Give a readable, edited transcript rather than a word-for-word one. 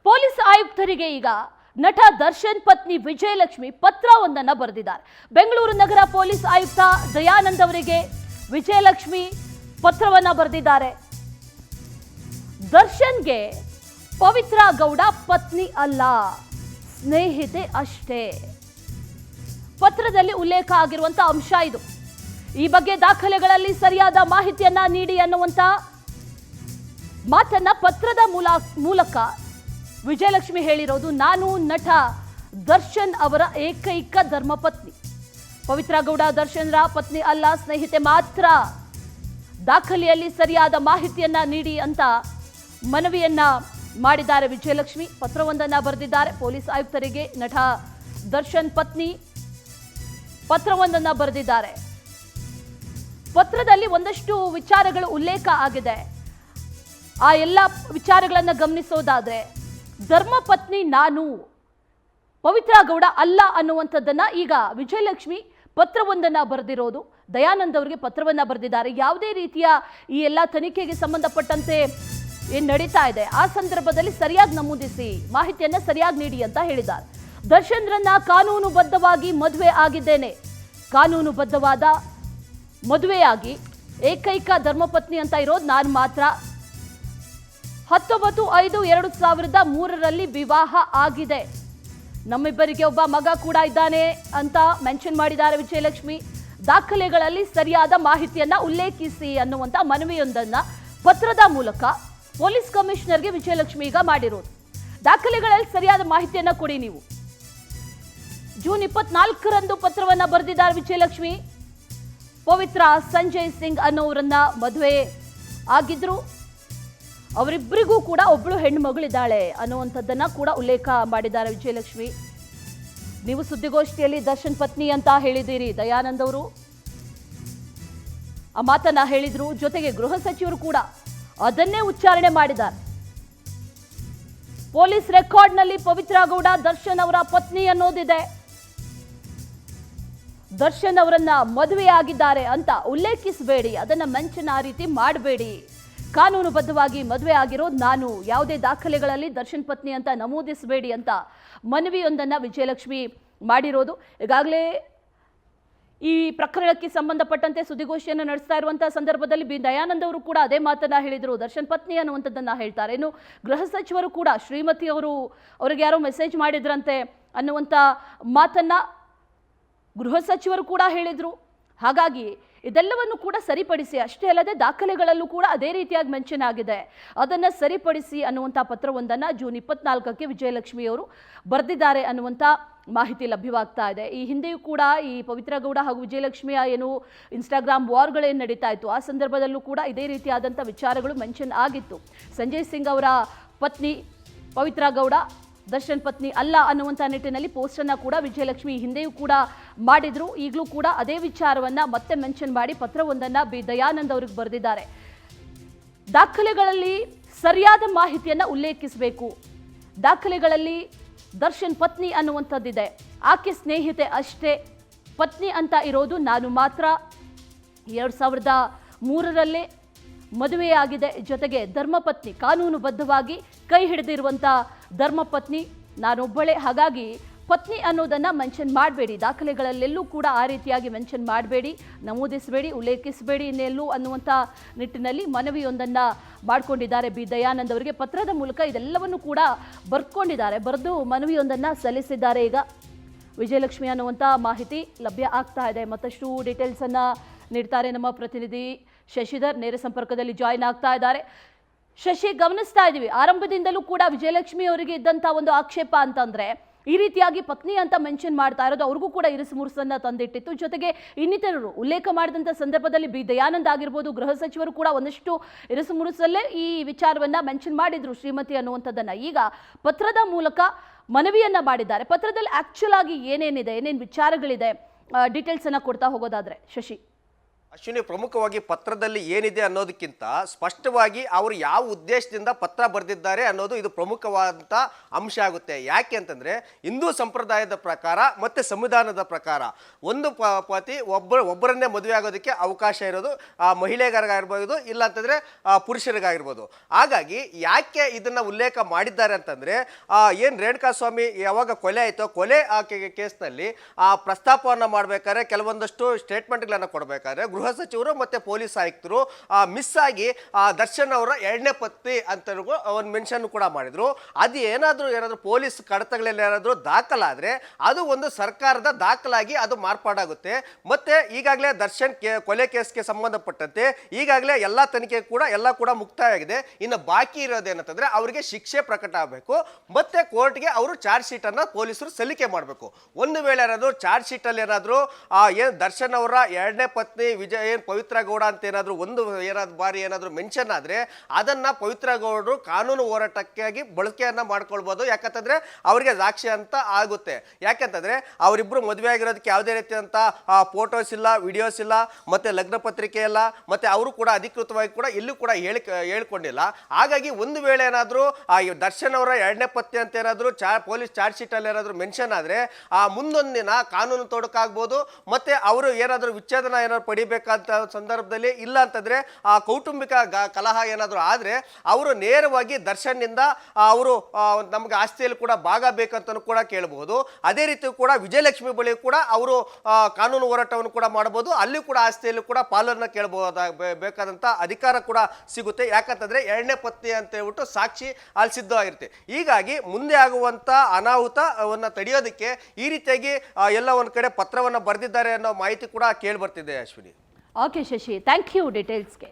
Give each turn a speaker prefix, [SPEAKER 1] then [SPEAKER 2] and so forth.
[SPEAKER 1] Police ಆಯುಕ್ತರಿಗೆ ಈಗ ನಟ ದರ್ಶನ್ ಪತ್ನಿ ವಿಜಯಲಕ್ಷ್ಮಿ ಪತ್ರವೊಂದನ್ನು ಬರೆದಿದ್ದಾರೆ. ಬೆಂಗಳೂರು ನಗರ ಪೊಲೀಸ್ ಆಯುಕ್ತ ದಯಾನಂದ್ ಅವರಿಗೆ ವಿಜಯಲಕ್ಷ್ಮಿ ಪತ್ರವನ್ನ ಬರೆದಿದ್ದಾರೆ. ದರ್ಶನ್ಗೆ ಪವಿತ್ರ ಗೌಡ ಪತ್ನಿ ಅಲ್ಲ, ಸ್ನೇಹಿತೆ ಅಷ್ಟೇ. ಪತ್ರದಲ್ಲಿ ಉಲ್ಲೇಖ ಆಗಿರುವಂತ ಅಂಶ ಇದು. ಈ ಬಗ್ಗೆ ದಾಖಲೆಗಳಲ್ಲಿ ಸರಿಯಾದ ಮಾಹಿತಿಯನ್ನ ನೀಡಿ ಅನ್ನುವಂತ ಮಾತನ್ನ ಪತ್ರದ ಮೂಲಕ ವಿಜಯಲಕ್ಷ್ಮಿ ಹೇಳಿರೋದು. ನಾನು ನಟ ದರ್ಶನ್ ಅವರ ಏಕೈಕ ಧರ್ಮಪತ್ನಿ. ಪವಿತ್ರ ಗೌಡ ದರ್ಶನ್ರ ಪತ್ನಿ ಅಲ್ಲ, ಸ್ನೇಹಿತೆ ಮಾತ್ರ. ದಾಖಲೆಯಲ್ಲಿ ಸರಿಯಾದ ಮಾಹಿತಿಯನ್ನ ನೀಡಿ ಅಂತ ಮನವಿಯನ್ನ ಮಾಡಿದ್ದಾರೆ ವಿಜಯಲಕ್ಷ್ಮಿ. ಪತ್ರವೊಂದನ್ನ ಬರೆದಿದ್ದಾರೆ. ಪೊಲೀಸ್ ಆಯುಕ್ತರಿಗೆ ನಟ ದರ್ಶನ್ ಪತ್ನಿ ಪತ್ರವೊಂದನ್ನ ಬರೆದಿದ್ದಾರೆ. ಪತ್ರದಲ್ಲಿ ಒಂದಷ್ಟು ವಿಚಾರಗಳು ಉಲ್ಲೇಖ ಆಗಿದೆ. ಆ ಎಲ್ಲ ವಿಚಾರಗಳನ್ನು ಗಮನಿಸೋದಾದ್ರೆ, ಧರ್ಮಪತ್ನಿ ನಾನು, ಪವಿತ್ರ ಗೌಡ ಅಲ್ಲ ಅನ್ನುವಂಥದ್ದನ್ನ ಈಗ ವಿಜಯಲಕ್ಷ್ಮಿ ಪತ್ರವೊಂದನ್ನ ಬರೆದಿರೋದು. ದಯಾನಂದ್ ಅವರಿಗೆ ಪತ್ರವನ್ನ ಬರೆದಿದ್ದಾರೆ. ಯಾವುದೇ ರೀತಿಯ ಈ ಎಲ್ಲ ತನಿಖೆಗೆ ಸಂಬಂಧಪಟ್ಟಂತೆ ಏನು ನಡೀತಾ ಇದೆ ಆ ಸಂದರ್ಭದಲ್ಲಿ ಸರಿಯಾಗಿ ನಮೂದಿಸಿ, ಮಾಹಿತಿಯನ್ನ ಸರಿಯಾಗಿ ನೀಡಿ ಅಂತ ಹೇಳಿದ್ದಾರೆ. ದರ್ಶನ್ರನ್ನ ಕಾನೂನುಬದ್ಧವಾಗಿ ಮದುವೆ ಆಗಿದ್ದೇನೆ. ಕಾನೂನುಬದ್ಧವಾದ ಮದುವೆಯಾಗಿ ಏಕೈಕ ಧರ್ಮಪತ್ನಿ ಅಂತ ಇರೋದು ನಾನು ಮಾತ್ರ. 19/5/2003 ವಿವಾಹ ಆಗಿದೆ. ನಮ್ಮಿಬ್ಬರಿಗೆ ಒಬ್ಬ ಮಗ ಕೂಡ ಇದ್ದಾನೆ ಅಂತ ಮೆನ್ಷನ್ ಮಾಡಿದ್ದಾರೆ ವಿಜಯಲಕ್ಷ್ಮಿ. ದಾಖಲೆಗಳಲ್ಲಿ ಸರಿಯಾದ ಮಾಹಿತಿಯನ್ನ ಉಲ್ಲೇಖಿಸಿ ಅನ್ನುವಂತ ಮನವಿಯೊಂದನ್ನ ಪತ್ರದ ಮೂಲಕ ಪೊಲೀಸ್ ಕಮಿಷನರ್ಗೆ ವಿಜಯಲಕ್ಷ್ಮಿ ಈಗ ಮಾಡಿರೋದು. ದಾಖಲೆಗಳಲ್ಲಿ ಸರಿಯಾದ ಮಾಹಿತಿಯನ್ನ ಕೊಡಿ ನೀವು. ಜೂನ್ 24ರಂದು ಪತ್ರವನ್ನ ಬರೆದಿದ್ದಾರೆ ವಿಜಯಲಕ್ಷ್ಮಿ. ಪವಿತ್ರ ಸಂಜಯ್ ಸಿಂಗ್ ಅನ್ನೋರನ್ನ ಮದುವೆ ಆಗಿದ್ರು. ಅವರಿಬ್ಬರಿಗೂ ಕೂಡ ಒಬ್ಬಳು ಹೆಣ್ಣು ಮಗಳಿದ್ದಾಳೆ ಅನ್ನುವಂಥದ್ದನ್ನ ಕೂಡ ಉಲ್ಲೇಖ ಮಾಡಿದ್ದಾರೆ ವಿಜಯಲಕ್ಷ್ಮಿ. ನೀವು ಸುದ್ದಿಗೋಷ್ಠಿಯಲ್ಲಿ ದರ್ಶನ್ ಪತ್ನಿ ಅಂತ ಹೇಳಿದ್ದೀರಿ. ದಯಾನಂದ್ ಅವರು ಆ ಮಾತನ್ನ ಹೇಳಿದ್ರು. ಜೊತೆಗೆ ಗೃಹ ಸಚಿವರು ಕೂಡ ಅದನ್ನೇ ಉಚ್ಚಾರಣೆ ಮಾಡಿದ್ದಾರೆ. ಪೊಲೀಸ್ ರೆಕಾರ್ಡ್ನಲ್ಲಿ ಪವಿತ್ರ ಗೌಡ ದರ್ಶನ್ ಅವರ ಪತ್ನಿ ಅನ್ನೋದಿದೆ. ದರ್ಶನ್ ಅವರನ್ನ ಮದುವೆಯಾಗಿದ್ದಾರೆ ಅಂತ ಉಲ್ಲೇಖಿಸಬೇಡಿ, ಅದನ್ನ ಮೆನ್ಷನ್ ಆ ರೀತಿ ಮಾಡಬೇಡಿ. ಕಾನೂನುಬದ್ಧವಾಗಿ ಮದುವೆ ಆಗಿರೋದು ನಾನು, ಯಾವುದೇ ದಾಖಲೆಗಳಲ್ಲಿ ದರ್ಶನ್ ಪತ್ನಿ ಅಂತ ನಮೂದಿಸಬೇಡಿ ಅಂತ ಮನವಿಯೊಂದನ್ನು ವಿಜಯಲಕ್ಷ್ಮಿ ಮಾಡಿರೋದು. ಈಗಾಗಲೇ ಈ ಪ್ರಕರಣಕ್ಕೆ ಸಂಬಂಧಪಟ್ಟಂತೆ ಸುದ್ದಿಗೋಷ್ಠಿಯನ್ನು ನಡೆಸ್ತಾ ಇರುವಂತಹ ಸಂದರ್ಭದಲ್ಲಿ ದಯಾನಂದ್ ಅವರು ಕೂಡ ಅದೇ ಮಾತನ್ನ ಹೇಳಿದರು. ದರ್ಶನ್ ಪತ್ನಿ ಅನ್ನುವಂಥದ್ದನ್ನ ಹೇಳ್ತಾರೆ. ಇನ್ನು ಗೃಹ ಸಚಿವರು ಕೂಡ ಶ್ರೀಮತಿ ಅವ್ರಿಗೆ ಯಾರೋ ಮೆಸೇಜ್ ಮಾಡಿದ್ರಂತೆ ಅನ್ನುವಂಥ ಮಾತನ್ನ ಗೃಹ ಸಚಿವರು ಕೂಡ ಹೇಳಿದ್ರು. ಹಾಗಾಗಿ ಇದೆಲ್ಲವನ್ನು ಕೂಡ ಸರಿಪಡಿಸಿ, ಅಷ್ಟೇ ಅಲ್ಲದೆ ದಾಖಲೆಗಳಲ್ಲೂ ಕೂಡ ಅದೇ ರೀತಿಯಾಗಿ ಮೆನ್ಷನ್ ಆಗಿದೆ, ಅದನ್ನು ಸರಿಪಡಿಸಿ ಅನ್ನುವಂಥ ಪತ್ರವೊಂದನ್ನು ಜೂನ್ 24ಕ್ಕೆ ವಿಜಯಲಕ್ಷ್ಮಿ ಅವರು ಬರೆದಿದ್ದಾರೆ ಅನ್ನುವಂಥ ಮಾಹಿತಿ ಲಭ್ಯವಾಗ್ತಾ ಇದೆ. ಈ ಹಿಂದೆಯೂ ಕೂಡ ಈ ಪವಿತ್ರ ಗೌಡ ಹಾಗೂ ವಿಜಯಲಕ್ಷ್ಮಿಯ ಏನು ಇನ್ಸ್ಟಾಗ್ರಾಮ್ ವಾರ್ಗಳೇನು ನಡೀತಾ ಇತ್ತು ಆ ಸಂದರ್ಭದಲ್ಲೂ ಕೂಡ ಇದೇ ರೀತಿಯಾದಂಥ ವಿಚಾರಗಳು ಮೆನ್ಷನ್ ಆಗಿತ್ತು. ಸಂಜಯ್ ಸಿಂಗ್ ಅವರ ಪತ್ನಿ ಪವಿತ್ರ ಗೌಡ ದರ್ಶನ್ ಪತ್ನಿ ಅಲ್ಲ ಅನ್ನುವಂಥ ನಿಟ್ಟಿನಲ್ಲಿ ಪೋಸ್ಟನ್ನು ಕೂಡ ವಿಜಯಲಕ್ಷ್ಮಿ ಹಿಂದೆಯೂ ಕೂಡ ಮಾಡಿದ್ರು. ಈಗಲೂ ಕೂಡ ಅದೇ ವಿಚಾರವನ್ನ ಮತ್ತೆ ಮೆನ್ಷನ್ ಮಾಡಿ ಪತ್ರವೊಂದನ್ನು ದಯಾನಂದ್ ಅವ್ರಿಗೆ ಬರೆದಿದ್ದಾರೆ. ದಾಖಲೆಗಳಲ್ಲಿ ಸರಿಯಾದ ಮಾಹಿತಿಯನ್ನ ಉಲ್ಲೇಖಿಸಬೇಕು. ದಾಖಲೆಗಳಲ್ಲಿ ದರ್ಶನ್ ಪತ್ನಿ ಅನ್ನುವಂಥದ್ದಿದೆ. ಆಕೆ ಸ್ನೇಹಿತೆ ಅಷ್ಟೇ, ಪತ್ನಿ ಅಂತ ಇರೋದು ನಾನು ಮಾತ್ರ. 2003ರಲ್ಲೇ ಮದುವೆಯಾಗಿದೆ. ಜೊತೆಗೆ ಧರ್ಮಪತ್ನಿ, ಕಾನೂನುಬದ್ಧವಾಗಿ ಕೈ ಹಿಡಿದಿರುವಂಥ ಧರ್ಮಪತ್ನಿ ನಾನೊಬ್ಬಳೇ. ಹಾಗಾಗಿ ಪತ್ನಿ ಅನ್ನೋದನ್ನ ಮೆನ್ಷನ್ ಮಾಡಬೇಡಿ, ದಾಖಲೆಗಳಲ್ಲೆಲ್ಲೂ ಕೂಡ ಆ ರೀತಿಯಾಗಿ ಮೆನ್ಷನ್ ಮಾಡಬೇಡಿ, ನಮೂದಿಸಬೇಡಿ, ಉಲ್ಲೇಖಿಸಬೇಡಿ ಇನ್ನೆಲ್ಲೂ ಅನ್ನುವಂಥ ನಿಟ್ಟಿನಲ್ಲಿ ಮನವಿಯೊಂದನ್ನ ಮಾಡಿಕೊಂಡಿದ್ದಾರೆ ದಯಾನಂದ್ ಅವರಿಗೆ. ಪತ್ರದ ಮೂಲಕ ಇದೆಲ್ಲವನ್ನು ಕೂಡ ಬರ್ಕೊಂಡಿದ್ದಾರೆ. ಬರೆದು ಮನವಿಯೊಂದನ್ನ ಸಲ್ಲಿಸಿದ್ದಾರೆ. ಈಗ ವಿಜಯಲಕ್ಷ್ಮಿ ಅನ್ನುವಂಥ ಮಾಹಿತಿ ಲಭ್ಯ ಆಗ್ತಾ ಇದೆ. ಮತ್ತಷ್ಟು ಡೀಟೇಲ್ಸ್ ಅನ್ನ ನೀಡ್ತಾರೆ ನಮ್ಮ ಪ್ರತಿನಿಧಿ ಶಶಿಧರ್, ನೇರ ಸಂಪರ್ಕದಲ್ಲಿ ಜಾಯಿನ್ ಆಗ್ತಾ ಇದ್ದಾರೆ. ಶಶಿ, ಗಮನಿಸ್ತಾ ಇದ್ದೀವಿ ಆರಂಭದಿಂದಲೂ ಕೂಡ ವಿಜಯಲಕ್ಷ್ಮಿ ಅವರಿಗೆ ಇದ್ದಂಥ ಒಂದು ಆಕ್ಷೇಪ ಅಂತಂದ್ರೆ ಈ ರೀತಿಯಾಗಿ ಪತ್ನಿ ಅಂತ ಮೆನ್ಷನ್ ಮಾಡ್ತಾ ಇರೋದು ಅವ್ರಿಗೂ ಕೂಡ ಇರಿಸು ಮುರುಸನ್ನ ತಂದಿಟ್ಟಿತ್ತು. ಜೊತೆಗೆ ಇನ್ನಿತರರು ಉಲ್ಲೇಖ ಮಾಡಿದಂಥ ಸಂದರ್ಭದಲ್ಲಿ ದಯಾನಂದ್ ಆಗಿರ್ಬೋದು, ಗೃಹ ಸಚಿವರು ಕೂಡ ಒಂದಷ್ಟು ಇರಿಸು ಮುರುಸಲ್ಲೇ ಈ ವಿಚಾರವನ್ನ ಮೆನ್ಷನ್ ಮಾಡಿದ್ರು, ಶ್ರೀಮತಿ ಅನ್ನುವಂಥದ್ದನ್ನ. ಈಗ ಪತ್ರದ ಮೂಲಕ ಮನವಿಯನ್ನ ಮಾಡಿದ್ದಾರೆ. ಪತ್ರದಲ್ಲಿ ಆಕ್ಚುಲ್ ಆಗಿ ಏನೇನಿದೆ, ಏನೇನು ವಿಚಾರಗಳಿದೆ, ಡೀಟೇಲ್ಸ್ ಅನ್ನ ಕೊಡ್ತಾ ಹೋಗೋದಾದ್ರೆ ಶಶಿ.
[SPEAKER 2] ಅಶ್ವಿನಿ, ಪ್ರಮುಖವಾಗಿ ಪತ್ರದಲ್ಲಿ ಏನಿದೆ ಅನ್ನೋದಕ್ಕಿಂತ ಸ್ಪಷ್ಟವಾಗಿ ಅವರು ಯಾವ ಉದ್ದೇಶದಿಂದ ಪತ್ರ ಬರೆದಿದ್ದಾರೆ ಅನ್ನೋದು ಇದು ಪ್ರಮುಖವಾದಂಥ ಅಂಶ ಆಗುತ್ತೆ. ಯಾಕೆ ಅಂತಂದರೆ ಹಿಂದೂ ಸಂಪ್ರದಾಯದ ಪ್ರಕಾರ ಮತ್ತು ಸಂವಿಧಾನದ ಪ್ರಕಾರ ಒಂದು ಪತಿ ಒಬ್ಬರನ್ನೇ ಮದುವೆ ಆಗೋದಕ್ಕೆ ಅವಕಾಶ ಇರೋದು ಮಹಿಳೆಯರಿಗಾಗಿರ್ಬೋದು, ಇಲ್ಲ ಅಂತಂದರೆ ಪುರುಷರಿಗಾಗಿರ್ಬೋದು. ಹಾಗಾಗಿ ಯಾಕೆ ಇದನ್ನು ಉಲ್ಲೇಖ ಮಾಡಿದ್ದಾರೆ ಅಂತಂದರೆ ಏನು ರೇಣುಕಾಸ್ವಾಮಿ ಯಾವಾಗ ಕೊಲೆ ಆಯಿತೋ, ಕೊಲೆ ಕೇಸ್ನಲ್ಲಿ ಪ್ರಸ್ತಾಪವನ್ನು ಮಾಡಬೇಕಾದ್ರೆ ಕೆಲವೊಂದಷ್ಟು ಸ್ಟೇಟ್ಮೆಂಟ್ಗಳನ್ನು ಕೊಡಬೇಕಾದ್ರೆ ಗೃಹ ಸಚಿವರು ಮತ್ತು ಪೊಲೀಸ್ ಆಯುಕ್ತರು ಮಿಸ್ ಆಗಿ ದರ್ಶನ್ ಅವರ ಎರಡನೇ ಪತ್ನಿ ಅಂತ ಒಂದು ಮೆನ್ಷನ್ ಕೂಡ ಮಾಡಿದರು. ಅದು ಏನಾದರೂ ಪೊಲೀಸ್ ಕಡತಗಳಲ್ಲಿ ಏನಾದರೂ ದಾಖಲಾದರೆ ಅದು ಒಂದು ಸರ್ಕಾರದ ದಾಖಲಾಗಿ ಅದು ಮಾರ್ಪಾಡಾಗುತ್ತೆ. ಮತ್ತು ಈಗಾಗಲೇ ದರ್ಶನ್ ಕೊಲೆ ಕೇಸ್ಗೆ ಸಂಬಂಧಪಟ್ಟಂತೆ ಈಗಾಗಲೇ ಎಲ್ಲ ತನಿಖೆ ಕೂಡ ಮುಕ್ತಾಯ ಆಗಿದೆ. ಇನ್ನು ಬಾಕಿ ಇರೋದೇನಂತಂದರೆ ಅವರಿಗೆ ಶಿಕ್ಷೆ ಪ್ರಕಟ ಆಗಬೇಕು ಮತ್ತು ಕೋರ್ಟ್ಗೆ ಅವರು ಚಾರ್ಜ್ ಶೀಟನ್ನು ಪೊಲೀಸರು ಸಲ್ಲಿಕೆ ಮಾಡಬೇಕು. ಒಂದು ವೇಳೆ ಏನಾದರೂ ಚಾರ್ಜ್ ಶೀಟಲ್ಲಿ ಏನಾದರೂ ಏನು ದರ್ಶನ್ ಅವರ ಎರಡನೇ ಪತ್ನಿ ಏನು ಪವಿತ್ರ ಗೌಡ ಅಂತ ಏನಾದರೂ ಬಾರಿ ಏನಾದರೂ ಮೆನ್ಷನ್ ಆದರೆ ಅದನ್ನು ಪವಿತ್ರ ಗೌಡರು ಕಾನೂನು ಹೋರಾಟಕ್ಕಾಗಿ ಬಳಕೆಯನ್ನು ಮಾಡ್ಕೊಳ್ಬೋದು. ಯಾಕಂತಂದರೆ ಅವರಿಗೆ ಸಾಕ್ಷಿ ಅಂತ ಆಗುತ್ತೆ. ಯಾಕಂತಂದರೆ ಅವರಿಬ್ಬರು ಮದುವೆ ಆಗಿರೋದಕ್ಕೆ ಯಾವುದೇ ರೀತಿಯಂಥ ಫೋಟೋಸ್ ಇಲ್ಲ, ವಿಡಿಯೋಸ್ ಇಲ್ಲ, ಮತ್ತು ಲಗ್ನ ಪತ್ರಿಕೆ ಇಲ್ಲ, ಮತ್ತು ಅವರು ಕೂಡ ಅಧಿಕೃತವಾಗಿ ಕೂಡ ಎಲ್ಲೂ ಕೂಡ ಹೇಳ್ಕೊಂಡಿಲ್ಲ. ಹಾಗಾಗಿ ಒಂದು ವೇಳೆ ಏನಾದರೂ ದರ್ಶನ್ ಅವರ ಎರಡನೇ ಪತ್ನಿ ಅಂತ ಏನಾದರೂ ಪೊಲೀಸ್ ಚಾರ್ಜ್ ಶೀಟಲ್ಲಿ ಏನಾದರೂ ಮೆನ್ಷನ್ ಆದರೆ ಮುಂದೊಂದು ದಿನ ಕಾನೂನು ತೊಡಕಾಗ್ಬೋದು. ಮತ್ತು ಅವರು ಏನಾದರೂ ವಿಚ್ಛೇದನ ಏನಾದ್ರು ಪಡಿಬೇಕಂತ ಸಂದರ್ಭದಲ್ಲಿ, ಇಲ್ಲ ಅಂತಂದರೆ ಕೌಟುಂಬಿಕ ಕಲಹ ಏನಾದರೂ ಆದರೆ ಅವರು ನೇರವಾಗಿ ದರ್ಶನ್ನಿಂದ ಅವರು ನಮಗೆ ಆಸ್ತಿಯಲ್ಲಿ ಕೂಡ ಭಾಗ ಬೇಕಂತಲೂ ಕೂಡ ಕೇಳಬಹುದು. ಅದೇ ರೀತಿ ಕೂಡ ವಿಜಯಲಕ್ಷ್ಮಿ ಬಳಿ ಕೂಡ ಅವರು ಕಾನೂನು ಹೋರಾಟವನ್ನು ಕೂಡ ಮಾಡಬಹುದು. ಅಲ್ಲಿ ಕೂಡ ಆಸ್ತಿಯಲ್ಲಿ ಕೂಡ ಪಾಲನ್ನು ಬೇಕಾದಂಥ ಅಧಿಕಾರ ಕೂಡ ಸಿಗುತ್ತೆ. ಯಾಕಂತಂದರೆ ಎರಡನೇ ಪತ್ನಿ ಅಂತ ಹೇಳ್ಬಿಟ್ಟು ಸಾಕ್ಷಿ ಅಲ್ಲಿ ಸಿದ್ಧವಾಗಿರುತ್ತೆ. ಹೀಗಾಗಿ ಮುಂದೆ ಆಗುವಂಥ ಅನಾಹುತವನ್ನು ತಡೆಯೋದಕ್ಕೆ ಈ ರೀತಿಯಾಗಿ ಎಲ್ಲ ಒಂದು ಕಡೆ ಪತ್ರವನ್ನು ಬರೆದಿದ್ದಾರೆ ಅನ್ನೋ ಮಾಹಿತಿ ಕೂಡ ಕೇಳಿ ಬರ್ತಿದೆ. Ashwini.
[SPEAKER 1] Okay Shashi, thank you ಡೀಟೇಲ್ಸ್ಗೆ.